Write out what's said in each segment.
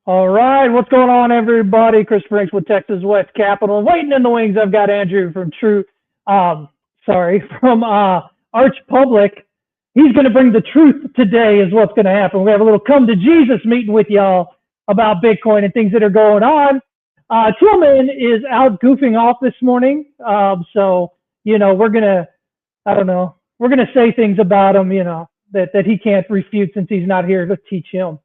All right, what's going on, everybody? Chris Franks with TexasWest Capital. Waiting in the wings, I've got Andrew from Arch Public. He's going to bring the truth today is what's going to happen. We have a little come to Jesus meeting with y'all about Bitcoin and things that are going on. Tillman is out goofing off this morning. So, we're going to, we're going to say things about him, that he can't refute since he's not here to teach him.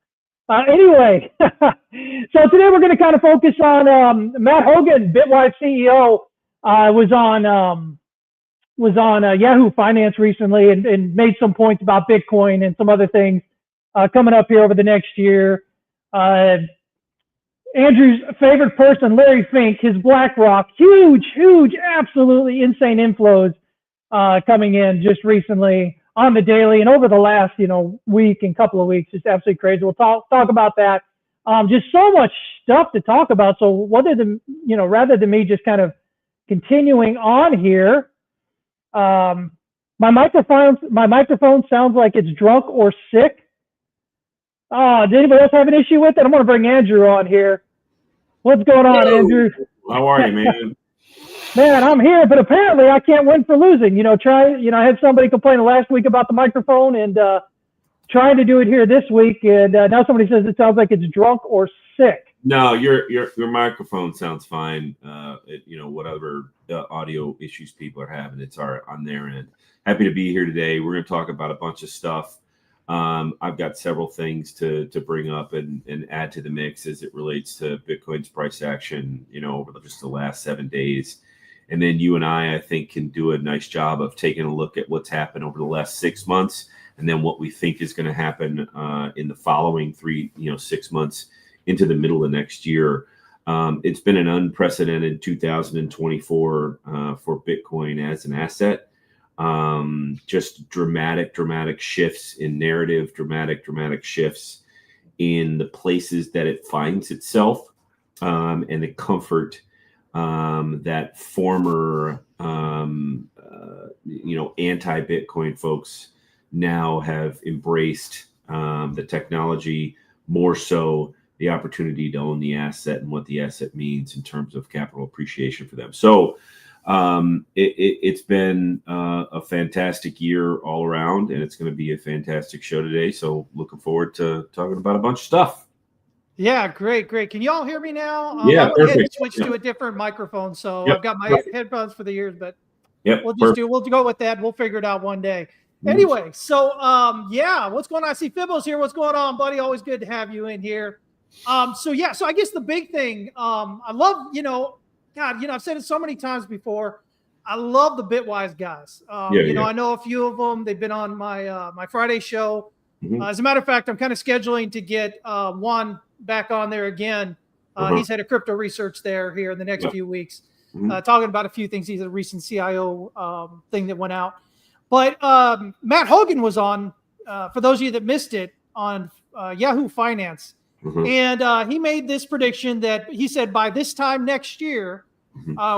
Anyway, so today we're going to kind of focus on Matt Hougan, Bitwise CEO, was on Yahoo Finance recently and made some points about Bitcoin and some other things coming up here over the next year. Andrew's favorite person, Larry Fink, his Blackrock, huge, absolutely insane inflows coming in just recently on the daily and over the last, week and couple of weeks. Just absolutely crazy. We'll talk about that. Just so much stuff to talk about. So rather than me just kind of continuing on here, my microphone sounds like it's drunk or sick. Did anybody else have an issue with it? I'm going to bring Andrew on here. What's going on, Andrew? How are you, man? Man, I'm here, but apparently I can't win for losing. I had somebody complain last week about the microphone and trying to do it here this week, and now somebody says it sounds like it's drunk or sick. No, your microphone sounds fine. Whatever audio issues people are having, it's on their end. Happy to be here today. We're going to talk about a bunch of stuff. I've got several things to bring up and add to the mix as it relates to Bitcoin's price action, over just the last 7 days. And then you and I think, can do a nice job of taking a look at what's happened over the last 6 months, and then what we think is going to happen in the following 6 months into the middle of next year. It's been an unprecedented 2024 for Bitcoin as an asset. Just dramatic shifts in narrative, dramatic shifts in the places that it finds itself, and the comfort that former anti-Bitcoin folks now have embraced, the technology, more so the opportunity to own the asset and what the asset means in terms of capital appreciation for them. So it's been a fantastic year all around, and it's going to be a fantastic show today. So looking forward to talking about a bunch of stuff. Yeah, great. Can you all hear me now? Yeah, I went to switch to a different microphone, so I've got my headphones for the ears, but we'll go with that. We'll figure it out one day. Anyway, so what's going on? I see Fibo's here. What's going on, buddy? Always good to have you in here. So I guess the big thing, I love, I've said it so many times before. I love the Bitwise guys. I know a few of them. They've been on my Friday show. As a matter of fact, I'm kind of scheduling to get Juan back on there again. He's had a crypto research there here in the next few weeks, talking about a few things. He's a recent CIO thing that went out. But Matt Hougan was on, for those of you that missed it, on Yahoo Finance. And he made this prediction that he said by this time next year,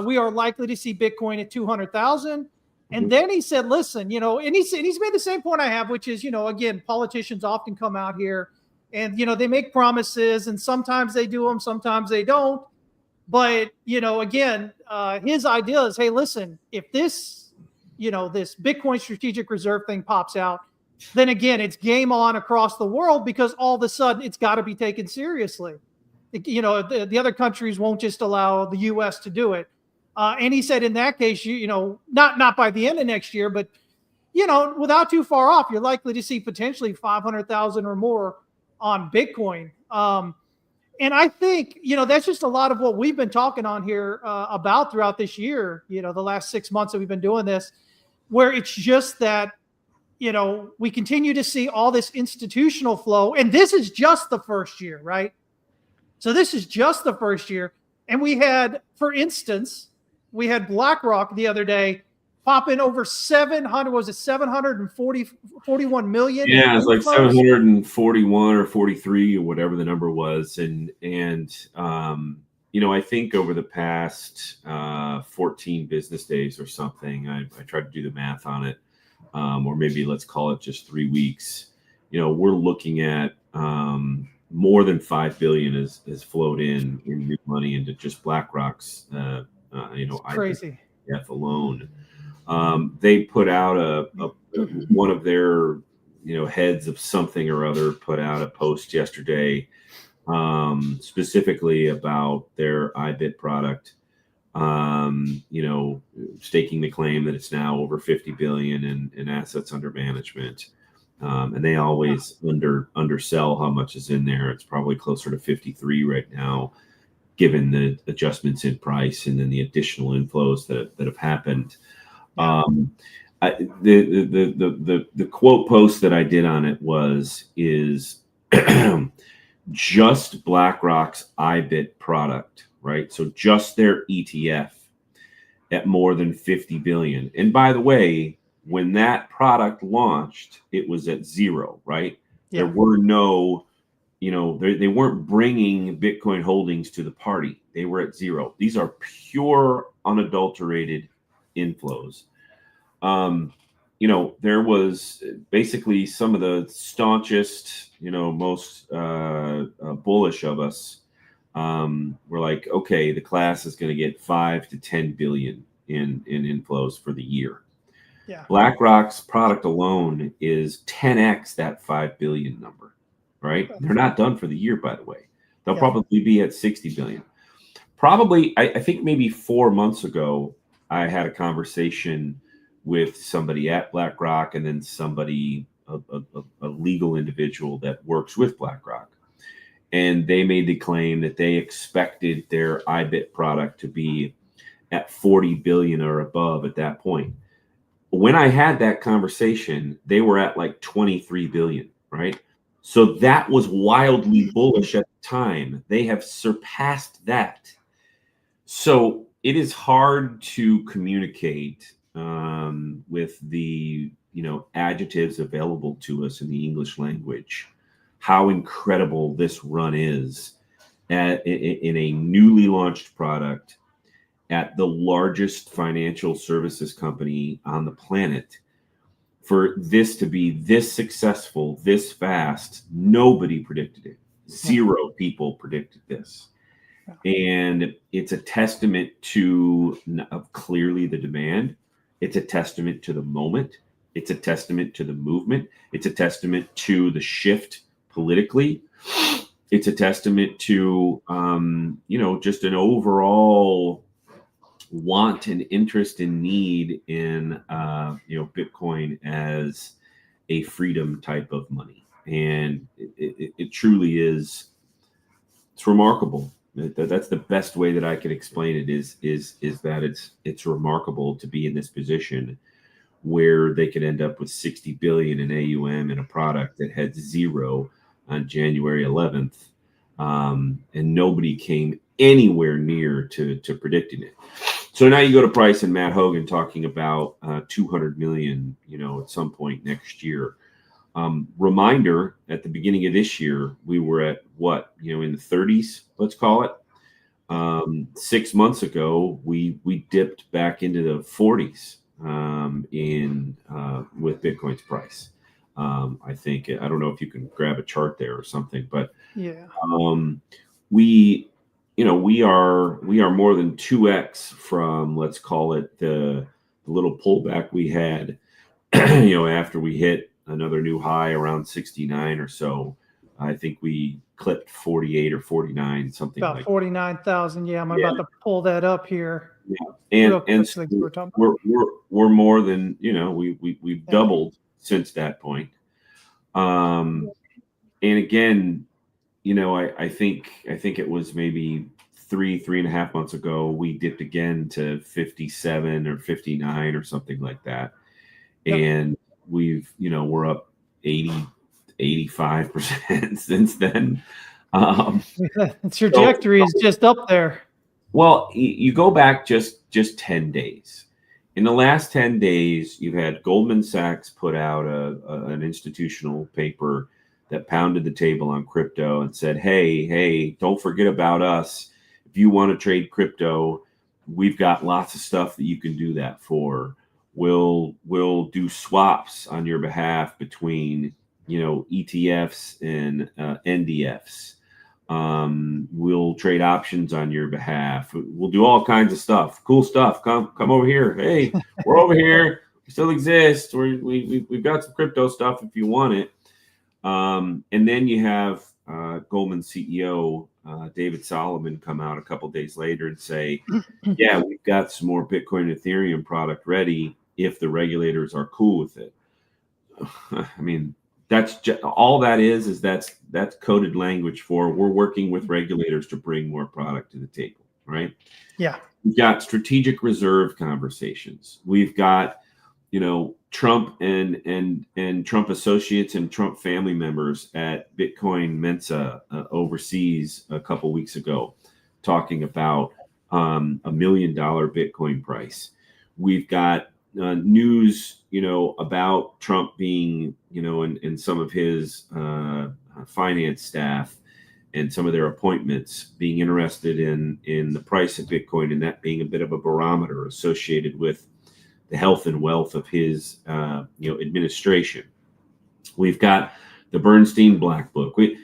we are likely to see Bitcoin at 200,000. And then he said, listen, and he's made the same point I have, which is, again, politicians often come out here and, they make promises, and sometimes they do them, sometimes they don't. But, again, his idea is, hey, listen, if this, this Bitcoin strategic reserve thing pops out, then again, it's game on across the world, because all of a sudden it's got to be taken seriously. The other countries won't just allow the U.S. to do it. And he said, in that case, not by the end of next year, but, without too far off, you're likely to see potentially 500,000 or more on Bitcoin. And I think, that's just a lot of what we've been talking on here about throughout this year, the last 6 months that we've been doing this, where it's just that, we continue to see all this institutional flow, and this is just the first year, right? So this is just the first year. And we had, for instance, Blackrock the other day pop in over 741 million? Yeah, it's like 741 or 43 or whatever the number was. And I think over the past 14 business days or something, I tried to do the math on it. Or maybe let's call it just 3 weeks. We're looking at more than $5 billion has flowed in new money into just BlackRock's, crazy. IBF alone. They put out one of their, heads of something or other put out a post yesterday, specifically about their IBIT product, staking the claim that it's now over 50 billion in assets under management. And they always undersell how much is in there. It's probably closer to 53 right now, given the adjustments in price and then the additional inflows that have happened. The quote post that I did on it is just BlackRock's IBIT product, right? So just their ETF at more than 50 billion. And by the way, when that product launched, it was at zero, right? There were no, they weren't bringing Bitcoin holdings to the party. They were at zero. These are pure, unadulterated inflows. There was basically some of the staunchest, most bullish of us were like, okay, the class is going to get 5 to 10 billion in inflows for the year. Yeah. BlackRock's product alone is 10x that 5 billion number, right? They're not done for the year, by the way. They'll probably be at 60 billion. Probably, I think maybe 4 months ago, I had a conversation with somebody at BlackRock and then somebody, a legal individual that works with BlackRock. And they made the claim that they expected their IBIT product to be at 40 billion or above at that point. When I had that conversation, they were at like 23 billion, right? So that was wildly bullish at the time. They have surpassed that. So it is hard to communicate with the adjectives available to us in the English language how incredible this run is in a newly launched product at the largest financial services company on the planet. For this to be this successful, this fast, nobody predicted it. Zero people predicted this. And it's a testament to clearly the demand. It's a testament to the moment. It's a testament to the movement. It's a testament to the shift politically. It's a testament to, just an overall want and interest and need in, Bitcoin as a freedom type of money. And it truly is, it's remarkable. That's the best way that I could explain it is that it's remarkable to be in this position where they could end up with 60 billion in AUM in a product that had zero on January 11th. And nobody came anywhere near to predicting it. So now you go to price and Matt Hougan talking about 200 million, at some point next year. Reminder, at the beginning of this year, we were at what, in the 30s, let's call it. 6 months ago, we dipped back into the 40s with Bitcoin's price. I think, I don't know if you can grab a chart there or something, but we are more than 2x from, let's call it the little pullback we had, after we hit another new high around 69 or so. I think we clipped 48 or 49, something about like 49,000. Yeah, I'm about to pull that up here. Yeah, and so we're more than we've doubled since that point. And again, I think it was maybe 3.5 months ago we dipped again to 57 or 59 or something like that, and we've we're up 85% since then. The trajectory is just up there. Well, you go back just 10 days. In the last 10 days, you've had Goldman Sachs put out an institutional paper that pounded the table on crypto and said, hey, don't forget about us. If you want to trade crypto, we've got lots of stuff that you can do that for. We'll do swaps on your behalf between ETFs and NDFs. We'll trade options on your behalf. We'll do all kinds of stuff, cool stuff. Come over here. Hey, we're over here. We still exist. We've got some crypto stuff if you want it. And then you have Goldman CEO David Solomon come out a couple days later and say, yeah, we've got some more Bitcoin and Ethereum product ready if the regulators are cool with it. I mean, that's just, all that is that's coded language for we're working with regulators to bring more product to the table, right? Yeah. We've got strategic reserve conversations. We've got, Trump and Trump associates and Trump family members at Bitcoin Mensa overseas a couple weeks ago, talking about $1 million Bitcoin price. We've got news, about Trump being, and some of his finance staff and some of their appointments being interested in the price of Bitcoin, and that being a bit of a barometer associated with the health and wealth of his, administration. We've got the Bernstein Black Book. We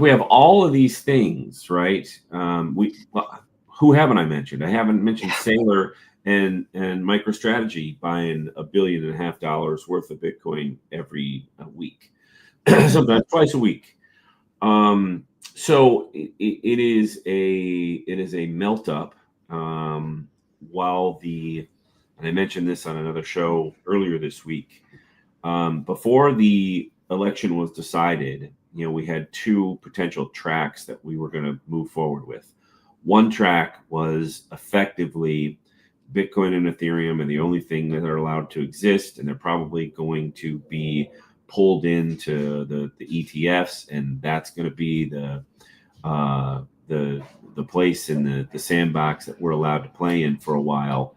have all of these things, right? Who haven't I mentioned? I haven't mentioned Saylor and MicroStrategy buying $1.5 billion worth of Bitcoin every week, sometimes twice a week. So it is a melt up. And I mentioned this on another show earlier this week. Before the election was decided, we had two potential tracks that we were going to move forward with. One track was effectively Bitcoin and Ethereum are the only thing that are allowed to exist, and they're probably going to be pulled into the ETFs, and that's going to be the place in the sandbox that we're allowed to play in for a while.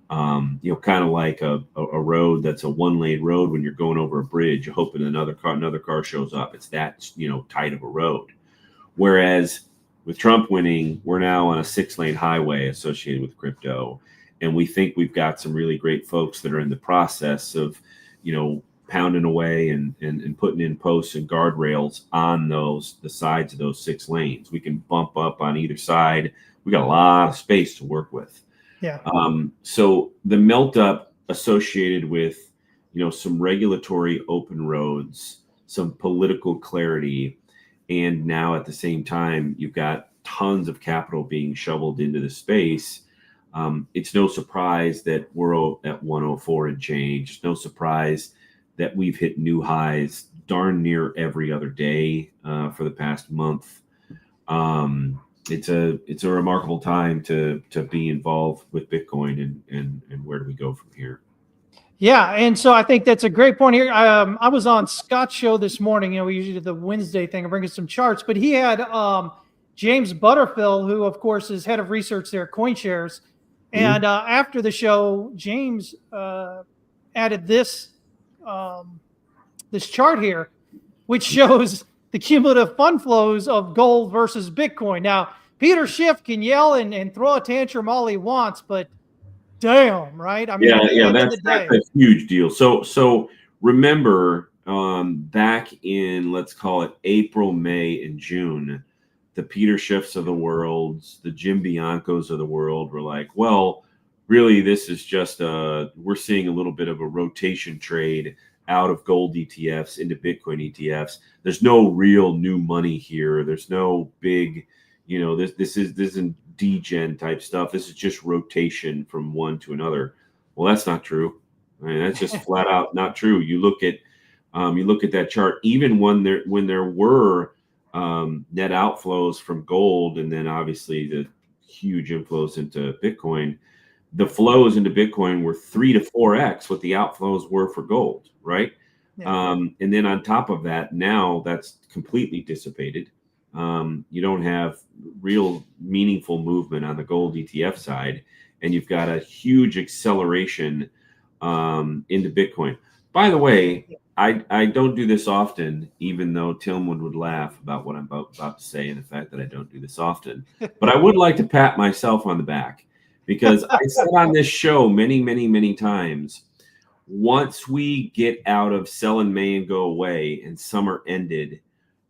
Kind of like a road that's a one-lane road when you're going over a bridge, you're hoping another car shows up. It's that tight of a road. Whereas with Trump winning, we're now on a 6-lane highway associated with crypto. And we think we've got some really great folks that are in the process of, pounding away and putting in posts and guardrails on the sides of those 6 lanes. We can bump up on either side. We got a lot of space to work with. Yeah. So the melt up associated with, some regulatory open roads, some political clarity, and now at the same time, you've got tons of capital being shoveled into the space. It's no surprise that we're at 104 and change. It's no surprise that we've hit new highs darn near every other day for the past month. It's a remarkable time to be involved with Bitcoin, and where do we go from here? Yeah, and so I think that's a great point here. I was on Scott's show this morning. We usually do the Wednesday thing. I'm bringing some charts, but he had James Butterfield, who of course is head of research there at CoinShares. And after the show, James added this chart here, which shows the cumulative fund flows of gold versus Bitcoin. Now, Peter Schiff can yell and throw a tantrum all he wants, but damn, right? I mean, that's a huge deal. So remember, back in, let's call it April, May, and June, the Peter Schiffs of the world, the Jim Biancos of the world were like, well, really, this is just we're seeing a little bit of a rotation trade out of gold ETFs into Bitcoin ETFs. There's no real new money here. There's no big, this isn't degen type stuff. This is just rotation from one to another. Well, that's not true. I mean, that's just flat out not true. You look at that chart, even when there were net outflows from gold, and then obviously the huge inflows into Bitcoin, the flows into Bitcoin were 3 to 4x what the outflows were for gold, right? Yeah. And then on top of that, now that's completely dissipated. You don't have real meaningful movement on the gold ETF side, and you've got a huge acceleration into Bitcoin. By the way, I don't do this often, even though Tillman would laugh about what I'm about to say and the fact that I don't do this often. But I would like to pat myself on the back, because I said on this show many, many, many times, once we get out of sell in May and go away and summer ended,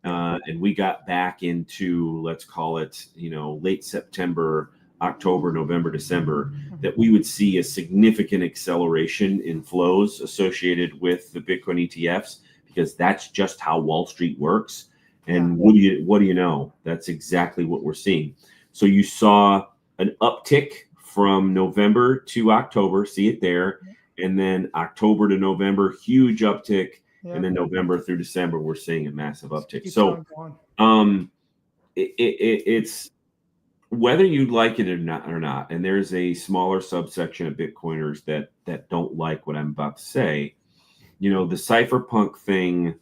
and we got back into, let's call it, late September, October, November, December, that we would see a significant acceleration in flows associated with the Bitcoin ETFs, because that's just how Wall Street works. And what do you know? That's exactly what we're seeing. So you saw an uptick from November to October, see it there, and then October to November, huge uptick. And then November through December, we're seeing a massive uptick. So it's whether you like it or not, and there's a smaller subsection of Bitcoiners that don't like what I'm about to say. The cypherpunk thing,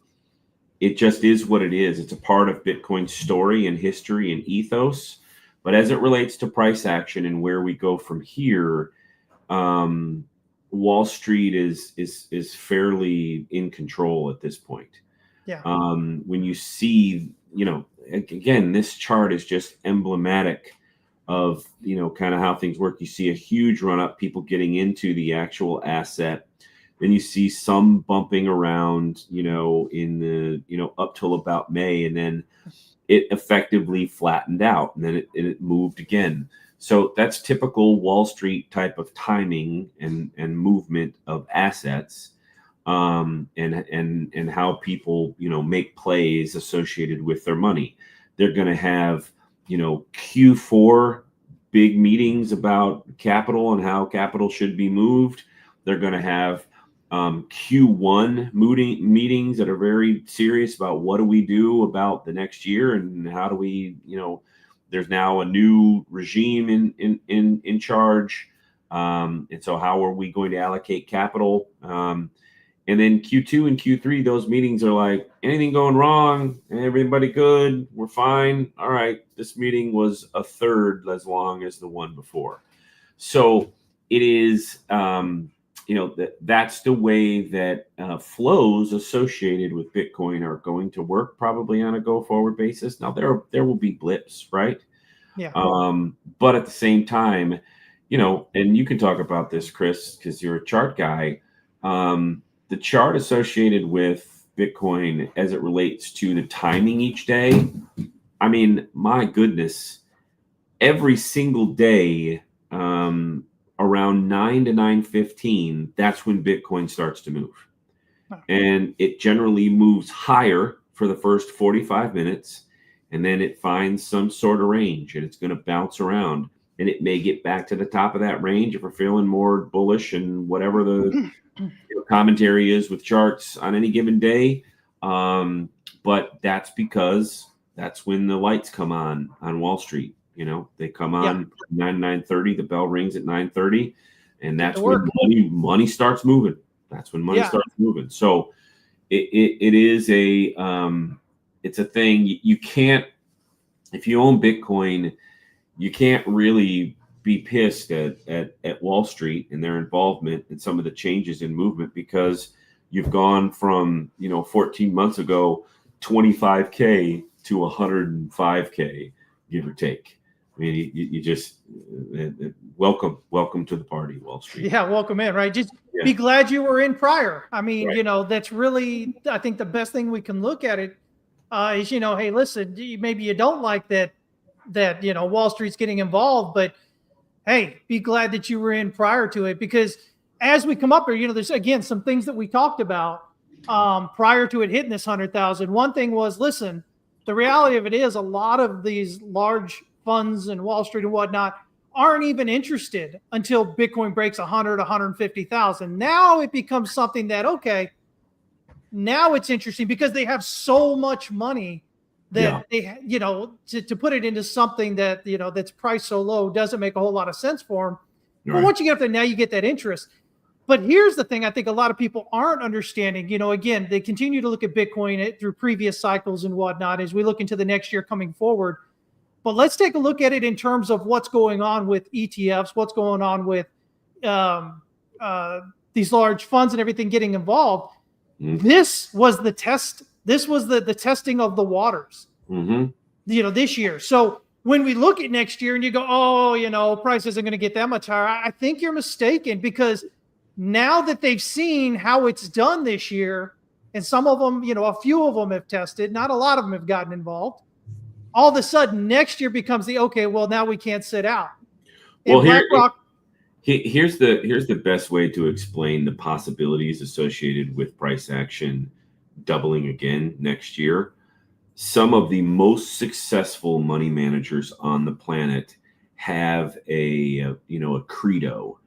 it just is what it is. It's a part of Bitcoin's story and history and ethos. But as it relates to price action and where we go from here, Wall Street is fairly in control at this point. When you see, again, this chart is just emblematic of, kind of how things work. You see a huge run up, people getting into the actual asset. Then you see some bumping around, in the, up till about May, and then it effectively flattened out, and then it moved again. So that's typical Wall Street type of timing and movement of assets, and how people, make plays associated with their money. They're going to have, Q4 big meetings about capital and how capital should be moved. They're going to have Q1 meetings that are very serious about what do we do about the next year, and how do we, there's now a new regime in charge. And so how are we going to allocate capital? And then Q2 and Q3, those meetings are like, anything going wrong? Everybody good? We're fine. All right. This meeting was a third as long as the one before. So it is, that's the way that flows associated with Bitcoin are going to work, probably on a go forward basis. Now there will be blips, right? But at the same time, and you can talk about this, Chris, because you're a chart guy. The chart associated with Bitcoin as it relates to the timing each day, I mean, my goodness, every single day, around 9 to 9:15, that's when Bitcoin starts to move. And it generally moves higher for the first 45 minutes, and then it finds some sort of range, and it's going to bounce around, and it may get back to the top of that range if we're feeling more bullish and whatever the commentary is with charts on any given day. But that's because that's when the lights come on Wall Street. They come on 9:30. The bell rings at 9:30, and that's when money starts moving. That's when money starts moving. So it is it's a thing. You can't, if you own Bitcoin, you can't really be pissed at Wall Street and their involvement in some of the changes in movement, because you've gone from 14 months ago 25K to 105K, give or take. I mean, you just welcome to the party, Wall Street. Yeah, welcome in, right? Just be glad you were in prior. I mean, that's really, I think the best thing we can look at it is, hey, listen, maybe you don't like that Wall Street's getting involved, but hey, be glad that you were in prior to it, because as we come up here, there's again some things that we talked about prior to it hitting this 100,000. One thing was, listen, the reality of it is a lot of these large funds and Wall Street and whatnot aren't even interested until Bitcoin breaks 100, 150,000. Now it becomes something that, okay, now it's interesting because they have so much money that they, to put it into something that, that's priced so low doesn't make a whole lot of sense for them. But once you get up there, now you get that interest. But here's the thing I think a lot of people aren't understanding. Again, they continue to look at Bitcoin through previous cycles and whatnot as we look into the next year coming forward. But let's take a look at it in terms of what's going on with ETFs, what's going on with these large funds and everything getting involved. This was the test. This was the testing of the waters, this year. So when we look at next year and you go, price isn't going to get that much higher, I think you're mistaken, because Now that they've seen how it's done this year, and some of them, a few of them have tested, not a lot of them have gotten involved. All of a sudden, next year becomes okay, well, now we can't sit out. And well, BlackRock. Here's the best way to explain the possibilities associated with price action doubling again next year. Some of the most successful money managers on the planet have a credo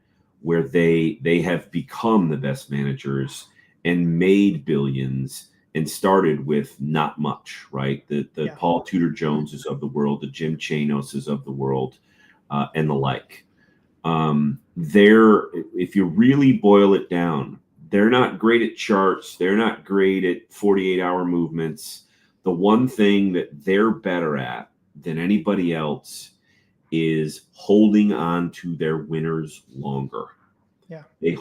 where they have become the best managers and made billions and started with not much, right? The Paul Tudor Joneses of the world, the Jim Chanoses of the world, and the like. If you really boil it down, they're not great at charts. They're not great at 48-hour movements. The one thing that they're better at than anybody else is holding on to their winners longer. Yeah. They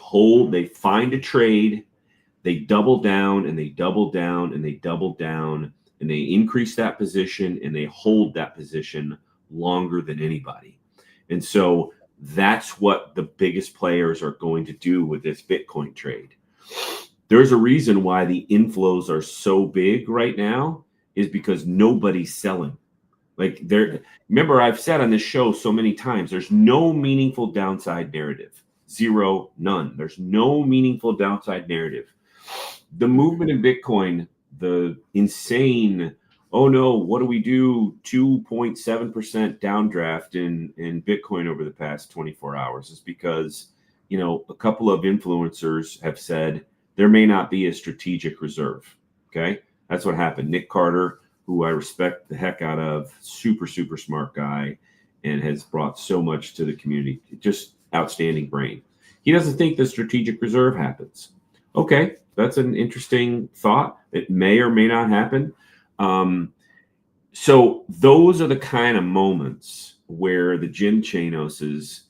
find a trade, they double down and they double down and they double down and they increase that position and they hold that position longer than anybody. And so that's what the biggest players are going to do with this Bitcoin trade. There's a reason why the inflows are so big right now is because nobody's selling. Remember, I've said on this show so many times, there's no meaningful downside narrative. Zero, none. There's no meaningful downside narrative. The movement in Bitcoin, the insane, oh no, what do we do? 2.7% downdraft in Bitcoin over the past 24 hours is because, a couple of influencers have said there may not be a strategic reserve. Okay. That's what happened. Nick Carter, who I respect the heck out of, super, super smart guy, and has brought so much to the community. Just outstanding brain. He doesn't think the strategic reserve happens. Okay, that's an interesting thought. It may or may not happen. So those are the kind of moments where the Jim Chanoses,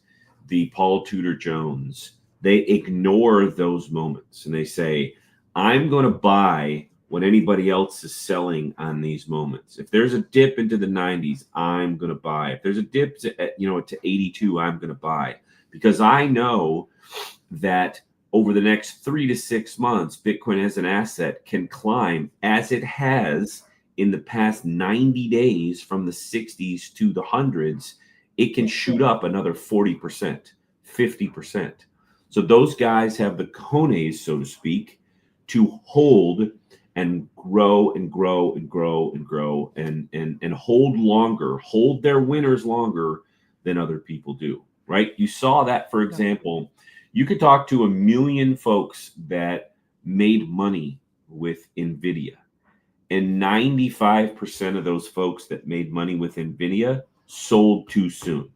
the Paul Tudor Jones, they ignore those moments and they say, I'm going to buy when anybody else is selling on these moments. If there's a dip into the 90s, I'm going to buy. If there's a dip to 82, I'm going to buy, because I know that over the next 3 to 6 months, Bitcoin as an asset can climb as it has in the past 90 days from the 60s to the hundreds. It can shoot up another 40%, 50%. So those guys have the cojones, so to speak, to hold and grow and grow and grow and grow and hold longer, hold their winners longer than other people do, right? You saw that, for example, you could talk to 1 million folks that made money with NVIDIA, and 95% of those folks that made money with NVIDIA sold too soon.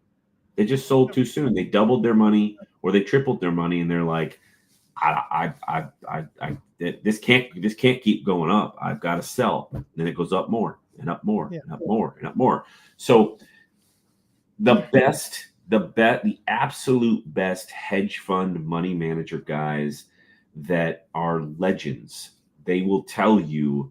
They just sold too soon. They doubled their money or they tripled their money, and they're like, this can't keep going up. I've got to sell. And then it goes up more and up more and up more and up more. So the absolute best hedge fund money manager guys that are legends, they will tell you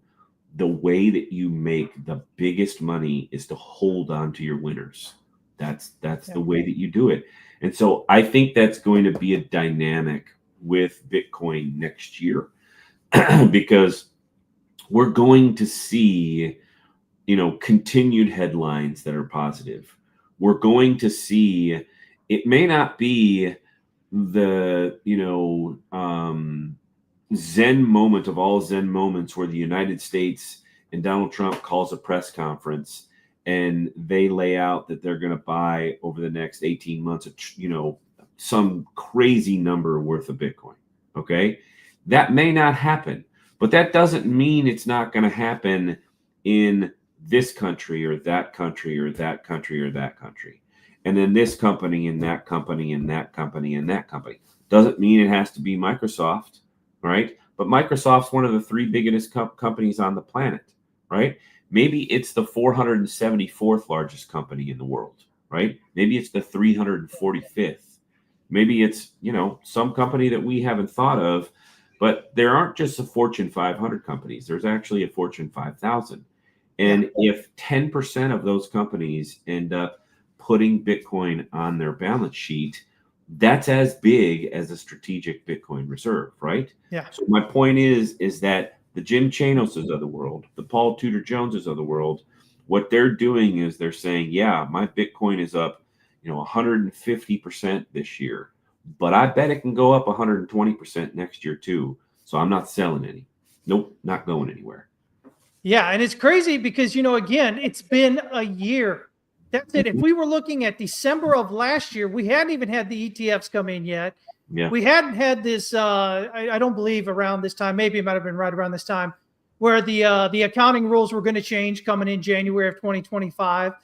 the way that you make the biggest money is to hold on to your winners. That's the way that you do it. And so I think that's going to be a dynamic with Bitcoin next year, because we're going to see, continued headlines that are positive. We're going to see, it may not be the, Zen moment of all Zen moments where the United States and Donald Trump calls a press conference and they lay out that they're going to buy over the next 18 months, some crazy number worth of Bitcoin. Okay. That may not happen, but that doesn't mean it's not going to happen in this country or that country or that country or that country. And then this company and that company and that company and that company. Doesn't mean it has to be Microsoft, right? But Microsoft's one of the 3 biggest companies on the planet, right? Maybe it's the 474th largest company in the world, right? Maybe it's the 345th. Maybe it's, some company that we haven't thought of, but there aren't just the Fortune 500 companies. There's actually a Fortune 5,000. And if 10% of those companies end up putting Bitcoin on their balance sheet, that's as big as a strategic Bitcoin reserve, right? Yeah. So my point is that the Jim Chanoses of the world, the Paul Tudor Joneses of the world, what they're doing is they're saying, yeah, my Bitcoin is up, 150% this year, but I bet it can go up 120% next year too. So I'm not selling any. Nope, not going anywhere. Yeah, and it's crazy because, again, it's been a year. That's it. If we were looking at December of last year, we hadn't even had the ETFs come in yet. Yeah. We hadn't had this, I don't believe around this time, maybe it might have been right around this time, where the accounting rules were going to change coming in January of 2025.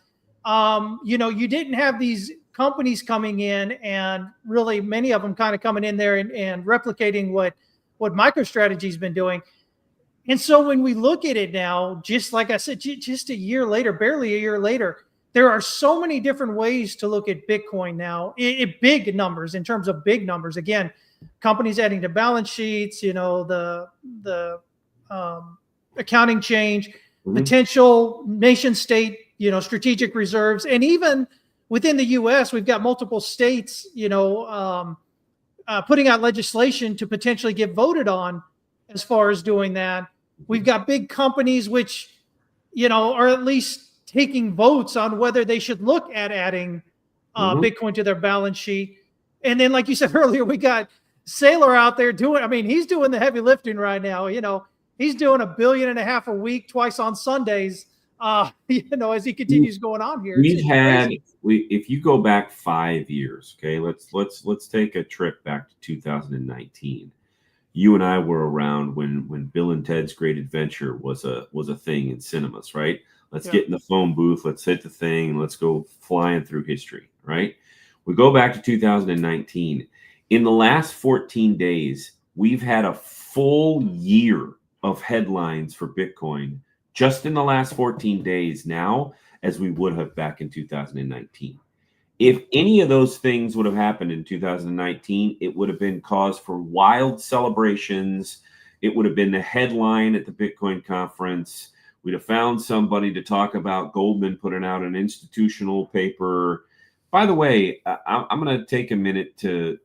You didn't have these companies coming in, and really many of them kind of coming in there and replicating what MicroStrategy's been doing. And so when we look at it now, just like I said, just a year later, barely a year later, there are so many different ways to look at Bitcoin now, big numbers, in terms of big numbers. Again, companies adding to balance sheets, the accounting change, potential nation state, strategic reserves. And even within the US, we've got multiple states, putting out legislation to potentially get voted on as far as doing that. We've got big companies which, are at least taking votes on whether they should look at adding Bitcoin to their balance sheet. And then, like you said earlier, we got Saylor out there he's doing the heavy lifting right now. He's doing $1.5 billion a week, twice on Sundays, as he continues going on here. If you go back 5 years, okay, let's take a trip back to 2019. You and I were around when Bill and Ted's Great Adventure was a thing in cinemas, right? Let's get in the phone booth, let's hit the thing, and let's go flying through history, right? We go back to 2019. In the last 14 days, we've had a full year of headlines for Bitcoin just in the last 14 days now, as we would have back in 2019. If any of those things would have happened in 2019, it would have been cause for wild celebrations. It would have been the headline at the Bitcoin conference. We'd have found somebody to talk about Goldman putting out an institutional paper. By the way, I'm going to take a minute to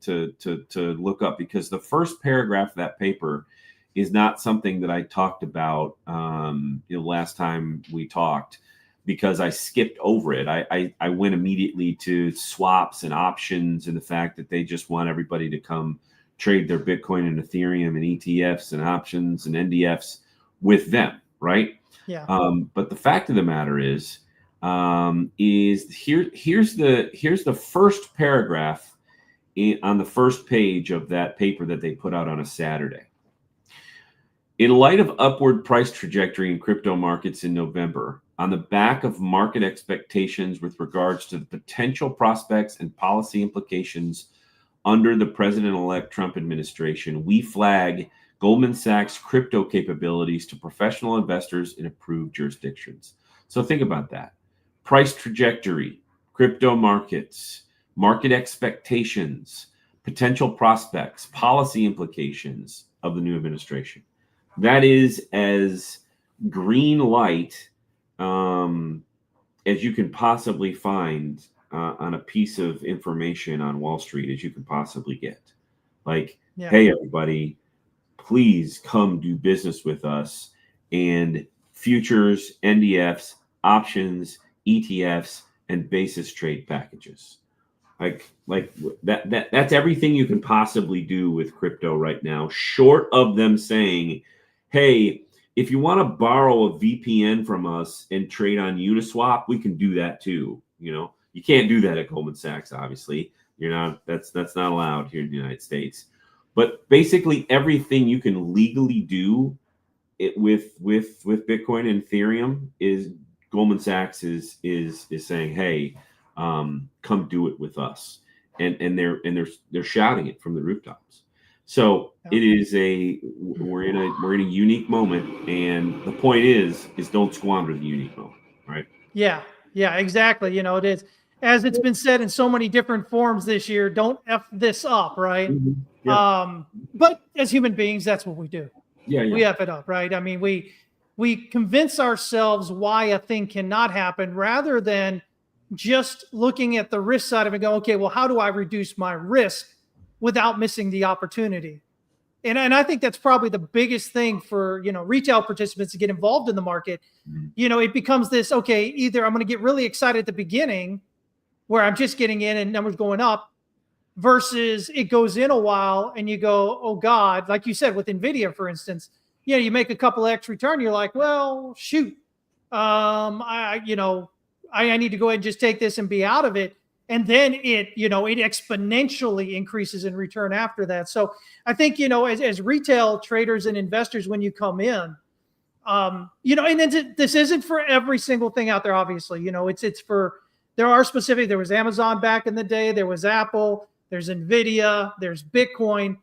look up, because the first paragraph of that paper is not something that I talked about last time we talked, because I skipped over it. I went immediately to swaps and options, and the fact that they just want everybody to come trade their Bitcoin and Ethereum and ETFs and options and NDFs with them, right? Yeah. But the fact of the matter is here's the first paragraph on the first page of that paper that they put out on a Saturday. In light of upward price trajectory in crypto markets in November, on the back of market expectations with regards to the potential prospects and policy implications under the President-elect Trump administration, we flag Goldman Sachs crypto capabilities to professional investors in approved jurisdictions. So think about that. Price trajectory, crypto markets, market expectations, potential prospects, policy implications of the new administration. That is as green light as you can possibly find on a piece of information on Wall Street as you can possibly get. Like, hey, everybody, please come do business with us. And futures, NDFs, options, ETFs, and basis trade packages. Like that's everything you can possibly do with crypto right now, short of them saying, hey, if you want to borrow a VPN from us and trade on Uniswap, we can do that too. You can't do that at Goldman Sachs, obviously. That's not allowed here in the United States. But basically everything you can legally do with Bitcoin and Ethereum is Goldman Sachs is saying, hey, come do it with us. And they're shouting it from the rooftops. So it is we're in a unique moment, and the point is don't squander the unique moment, right? Yeah, exactly. It is, as it's been said in so many different forms this year, don't F this up, right? Mm-hmm. Yeah. But as human beings, that's what we do. Yeah. We F it up, right? I mean, we convince ourselves why a thing cannot happen rather than just looking at the risk side of it, go, okay, well, how do I reduce my risk without missing the opportunity? And I think that's probably the biggest thing for, retail participants to get involved in the market. It becomes this, okay, either I'm going to get really excited at the beginning where I'm just getting in and numbers going up, versus it goes in a while and you go, oh God, like you said with NVIDIA, for instance, you make a couple X return. You're like, well, shoot. I need to go ahead and just take this and be out of it. And then it exponentially increases in return after that. So I think, as retail traders and investors, when you come in, and then this isn't for every single thing out there, obviously, it's for, there was Amazon back in the day, there was Apple, there's NVIDIA, there's Bitcoin,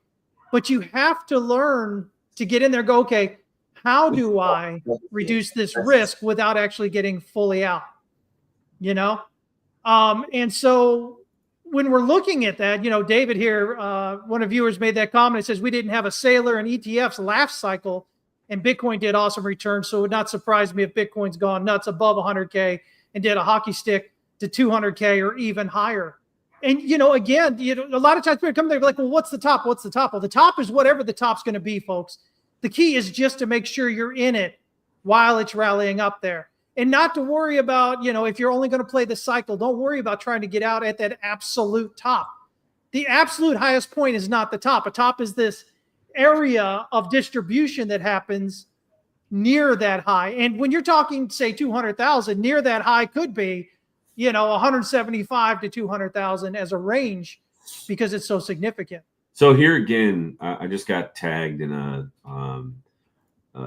but you have to learn to get in there, go, okay, how do I reduce this risk without actually getting fully out, and so when we're looking at that, David here, one of viewers made that comment. It says, we didn't have a sailor and ETFs last cycle and Bitcoin did awesome returns. So it would not surprise me if Bitcoin's gone nuts above 100K and did a hockey stick to 200K or even higher. And, again, a lot of times people come there like, well, what's the top? What's the top? Well, the top is whatever the top's going to be, folks. The key is just to make sure you're in it while it's rallying up there. And not to worry about, if you're only going to play the cycle, don't worry about trying to get out at that absolute top. The absolute highest point is not the top. A top is this area of distribution that happens near that high. And when you're talking, say, 200,000, near that high could be, 175 to 200,000 as a range because it's so significant. So here again, I just got tagged in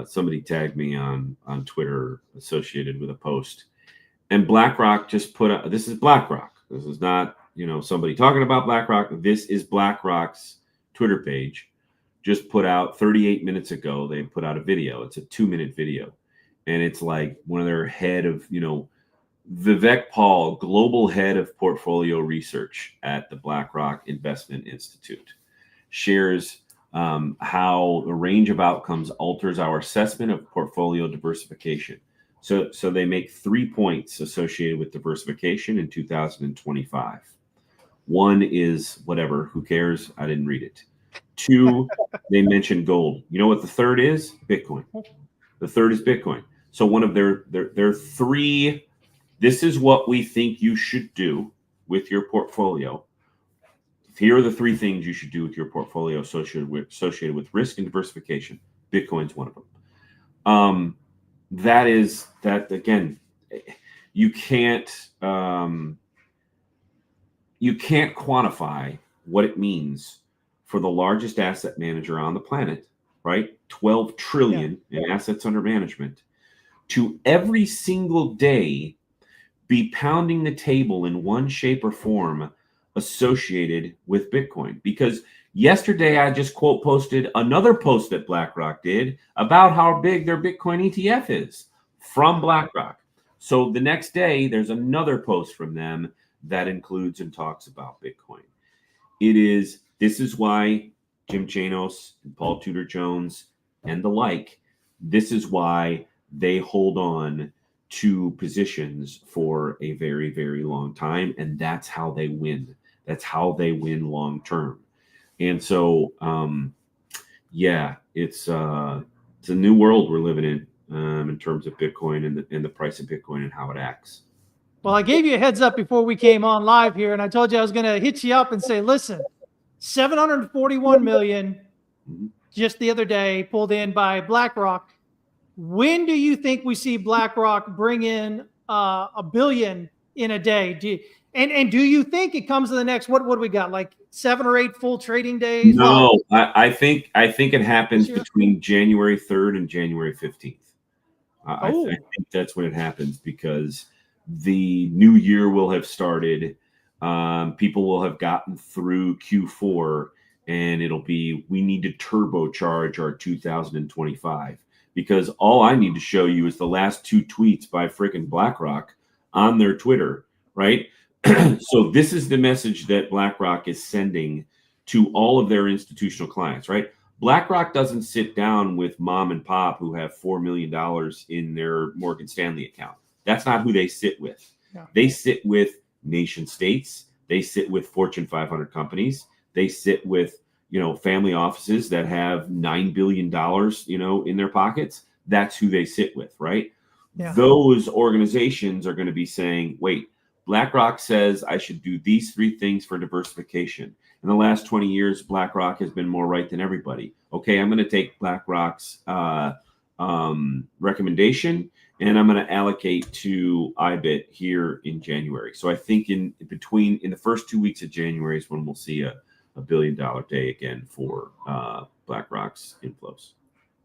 somebody tagged me on Twitter associated with a post, and BlackRock just put out, this is BlackRock. This is not, somebody talking about BlackRock. This is BlackRock's Twitter page. Just put out 38 minutes ago. They put out a video. It's a 2-minute video. And it's like one of their head of, Vivek Paul, global head of portfolio research at the BlackRock Investment Institute, shares how a range of outcomes alters our assessment of portfolio diversification. So they make 3 points associated with diversification in 2025. One is whatever, who cares? I didn't read it. 2, they mentioned gold. You know what the third is? Bitcoin. The third is Bitcoin. So one of their 3, this is what we think you should do with your portfolio. Here are the 3 things you should do with your portfolio associated with risk and diversification. Bitcoin's one of them. That again, you can't quantify what it means for the largest asset manager on the planet, right? 12 trillion in assets under management, to every single day be pounding the table in one shape or form associated with Bitcoin. Because yesterday I just quote posted another post that BlackRock did about how big their Bitcoin ETF is from BlackRock. So the next day there's another post from them that includes and talks about Bitcoin. This is why Jim Chanos and Paul Tudor Jones and the like, this is why they hold on to positions for a very, very long time. And that's how they win. That's how they win long term. And so, it's a new world we're living in terms of Bitcoin and the price of Bitcoin and how it acts. Well, I gave you a heads up before we came on live here, and I told you I was going to hit you up and say, listen, 741 million just the other day pulled in by BlackRock. When do you think we see BlackRock bring in $1 billion in a day? Do you think it comes in the next, what do we got, like 7 or 8 full trading days? No, I think it happens between January 3rd and January 15th. I think that's when it happens, because the new year will have started. People will have gotten through Q4, and it'll be, we need to turbocharge our 2025. Because all I need to show you is the last 2 tweets by freaking BlackRock on their Twitter, right? So this is the message that BlackRock is sending to all of their institutional clients, right? BlackRock doesn't sit down with mom and pop who have $4 million in their Morgan Stanley account. That's not who they sit with. Yeah. They sit with nation states. They sit with Fortune 500 companies. They sit with, family offices that have $9 billion, in their pockets. That's who they sit with, right? Yeah. Those organizations are going to be saying, wait, BlackRock says I should do these 3 things for diversification. In the last 20 years, BlackRock has been more right than everybody. Okay, I'm going to take BlackRock's recommendation, and I'm going to allocate to IBIT here in January. So I think in the first 2 weeks of January is when we'll see a $1 billion day again for BlackRock's inflows.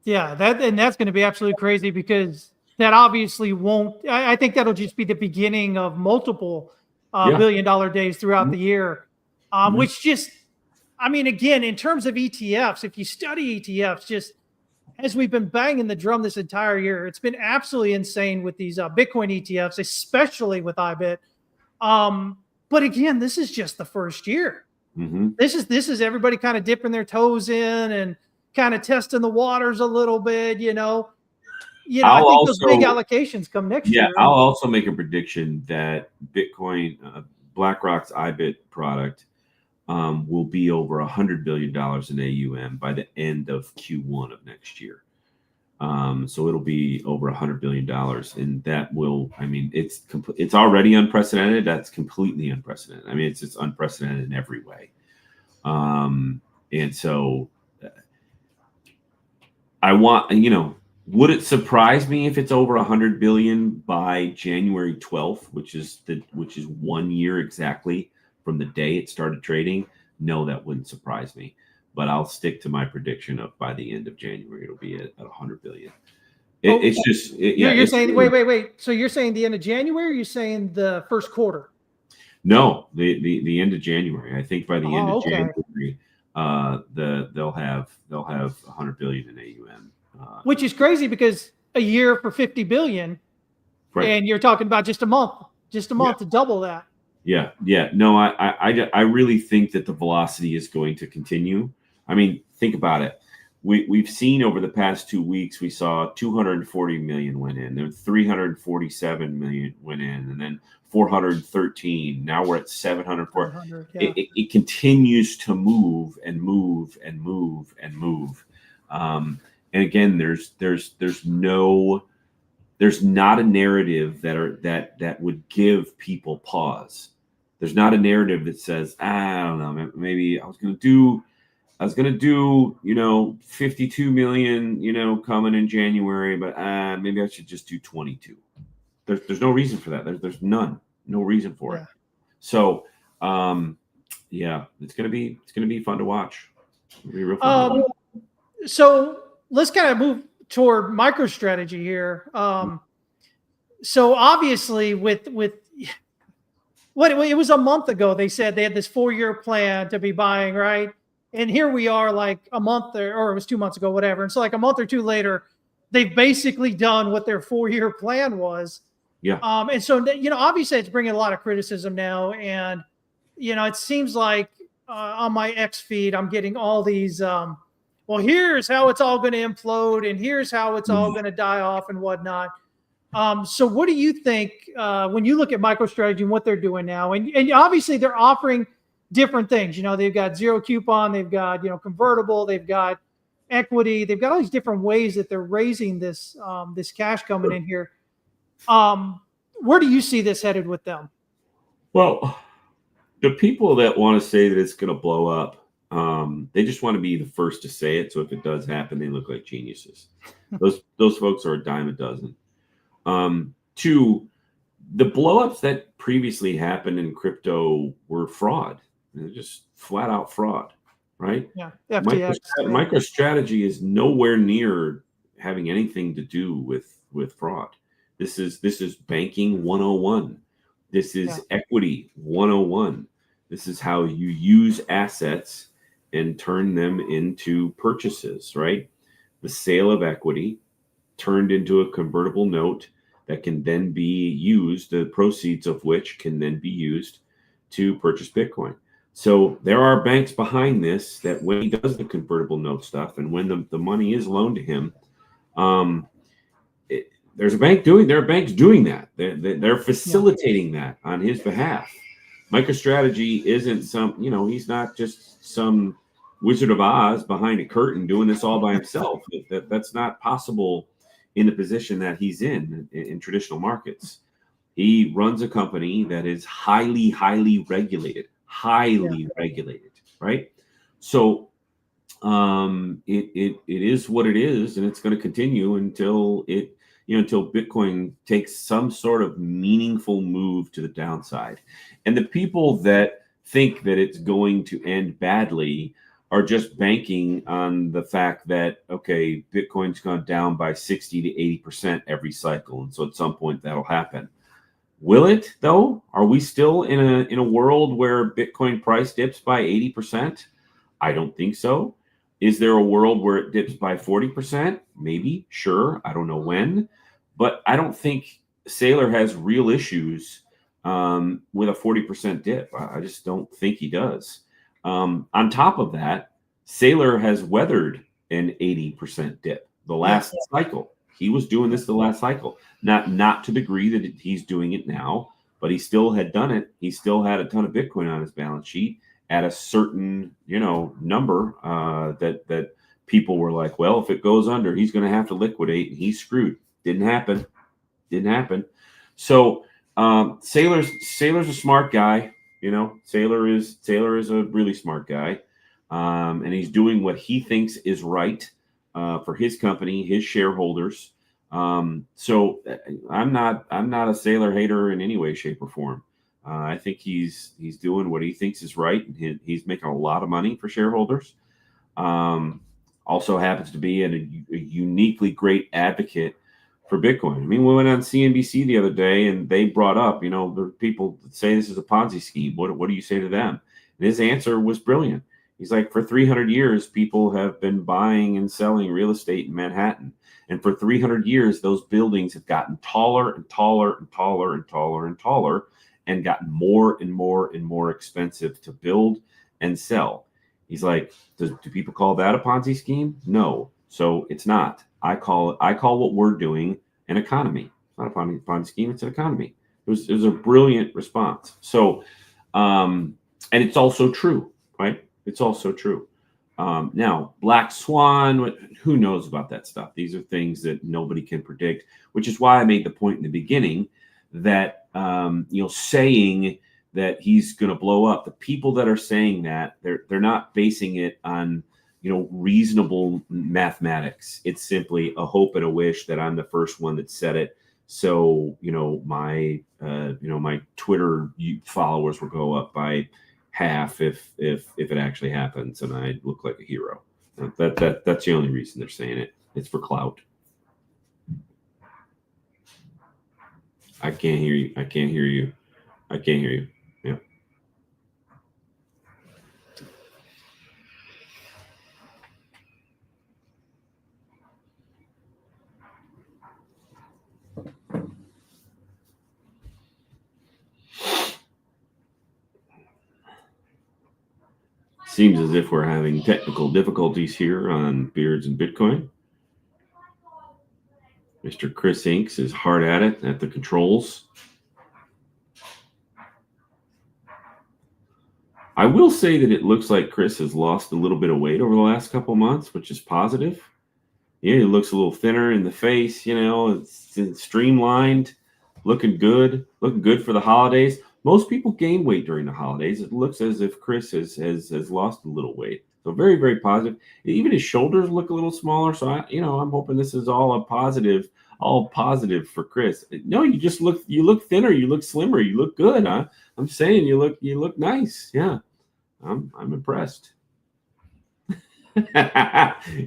Yeah, that's going to be absolutely crazy, because that obviously won't. I think that'll just be the beginning of multiple $1 billion days throughout the year, which just, again, in terms of ETFs, if you study ETFs, just as we've been banging the drum this entire year, it's been absolutely insane with these Bitcoin ETFs, especially with IBIT. But again, this is just the first year. Mm-hmm. This is everybody kind of dipping their toes in and kind of testing the waters a little bit, I think those big allocations come next year. I'll also make a prediction that Bitcoin, BlackRock's IBIT product, will be over $100 billion in AUM by the end of Q1 of next year. So it'll be over $100 billion, and that will, it's already unprecedented. That's completely unprecedented. It's unprecedented in every way. And so I want, would it surprise me if it's over 100 billion by January 12th, which is 1 year exactly from the day it started trading? No, that wouldn't surprise me. But I'll stick to my prediction of by the end of January, it'll be at 100 billion. It's just, you're saying, wait. So you're saying the end of January, or you're saying the first quarter? No, the end of January. I think by the end of January, they'll have 100 billion in AUM. Which is crazy, because a year for 50 billion, right, and you're talking about just a month to double that. Yeah. No, I really think that the velocity is going to continue. Think about it. We've seen over the past 2 weeks, we saw 240 million went in, then 347 million went in, and then 413. Now we're at 704. It continues to move and move and move and move. And again, there's not a narrative that would give people pause. There's not a narrative that says, I don't know, maybe I was gonna do 52 million, coming in January, but maybe I should just do 22. There's no reason for that. There's no reason for it. So it's gonna be fun to watch. It'll be real fun. So let's kind of move toward MicroStrategy here. So obviously with it was a month ago, they said they had this 4-year plan to be buying, right? And here we are, like a month or it was 2 months ago, whatever. And so like a month or two later, they've basically done what their 4-year plan was. Yeah. And so, obviously it's bringing a lot of criticism now. And, it seems like on my X feed, I'm getting all these, well, here's how it's all going to implode, and here's how it's all going to die off and whatnot. So what do you think when you look at MicroStrategy and what they're doing now? And obviously they're offering different things. They've got zero coupon, they've got, convertible, they've got equity, they've got all these different ways that they're raising this this cash coming in here. Where do you see this headed with them? Well, the people that want to say that it's going to blow up, they just want to be the first to say it. So if it does happen, they look like geniuses. Those folks are a dime a dozen. Two, the blowups that previously happened in crypto were fraud. They're just flat out fraud, right? Yeah. MicroStrategy is nowhere near having anything to do with fraud. This is banking 101. This is equity 101. This is how you use assets and turn them into purchases, right? The sale of equity turned into a convertible note that can then be used, the proceeds of which can then be used to purchase Bitcoin. So there are banks behind this that when he does the convertible note stuff and when the money is loaned to him, there's a bank there are banks doing that. They're facilitating that on his behalf. MicroStrategy isn't some, he's not just some Wizard of Oz behind a curtain doing this all by himself. That's not possible in the position that he's in traditional markets. He runs a company that is highly regulated, regulated, right? So it is what it is, and it's going to continue until until Bitcoin takes some sort of meaningful move to the downside. And the people that think that it's going to end badly are just banking on the fact that, okay, Bitcoin's gone down by 60 to 80% every cycle. And so at some point that'll happen. Will it, though? Are we still in a world where Bitcoin price dips by 80%? I don't think so. Is there a world where it dips by 40%? Maybe, sure. I don't know when. But I don't think Saylor has real issues with a 40% dip. I just don't think he does. On top of that, Saylor has weathered an 80% dip the last cycle. He was doing this the last cycle, not to the degree that he's doing it now, but he still had done it. He still had a ton of Bitcoin on his balance sheet at a certain, number that people were like, well, if it goes under, he's going to have to liquidate, and he's screwed. Didn't happen. So Saylor's a smart guy. Saylor is a really smart guy, and he's doing what he thinks is right for his company, his shareholders. So I'm not a Saylor hater in any way, shape, or form. I think he's doing what he thinks is right, and he's making a lot of money for shareholders. Also happens to be a uniquely great advocate for Bitcoin. I mean, we went on CNBC the other day, and they brought up, there are people that say this is a Ponzi scheme. What do you say to them? And his answer was brilliant. He's like, for 300 years, people have been buying and selling real estate in Manhattan. And for 300 years, those buildings have gotten taller and taller and taller and taller and taller, and gotten more and more and more expensive to build and sell. He's like, do people call that a Ponzi scheme? No. So it's not. I call what we're doing an economy. It's not a Ponzi scheme. It's an economy. It was a brilliant response. So, and it's also true, right? It's also true. Now, Black Swan, who knows about that stuff? These are things that nobody can predict, which is why I made the point in the beginning that, saying that he's going to blow up, the people that are saying that, they're not basing it on, reasonable mathematics. It's simply a hope and a wish that I'm the first one that said it. So, my Twitter followers will go up by half if it actually happens, and I look like a hero. That's the only reason they're saying it. It's for clout. I can't hear you. Yeah. Seems as if we're having technical difficulties here on Beards and Bitcoin. Mr. Chris Inks is hard at it at the controls. I will say that it looks like Chris has lost a little bit of weight over the last couple of months, which is positive. Yeah, he looks a little thinner in the face, it's streamlined, looking good for the holidays. Most people gain weight during the holidays. It looks as if Chris has lost a little weight. So very, very positive. Even his shoulders look a little smaller. So I'm hoping this is all positive for Chris. No, you look thinner, you look slimmer, you look good, huh? I'm saying you look nice. Yeah. I'm impressed.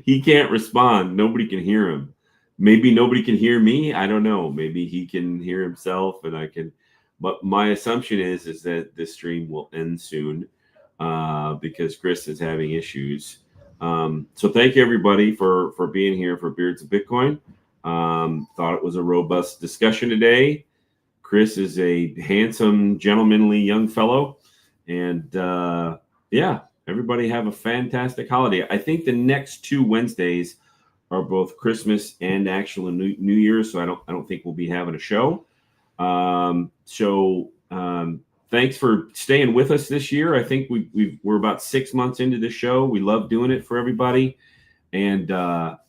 He can't respond. Nobody can hear him. Maybe nobody can hear me. I don't know. Maybe he can hear himself and I can. But my assumption is that this stream will end soon because Chris is having issues. So thank you everybody for being here for Beards of Bitcoin. Thought it was a robust discussion today. Chris is a handsome, gentlemanly young fellow. And everybody have a fantastic holiday. I think the next 2 Wednesdays both Christmas and actual New Year's, so I don't think we'll be having a show. Thanks for staying with us this year. I think we're about 6 months into the show. We love doing it for everybody, and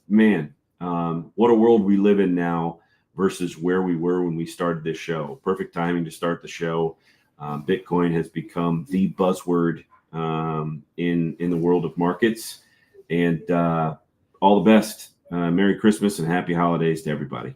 man, what a world we live in now versus where we were when we started this show. Perfect timing to start the show. Bitcoin has become the buzzword in the world of markets, and all the best. Merry Christmas and happy holidays to everybody.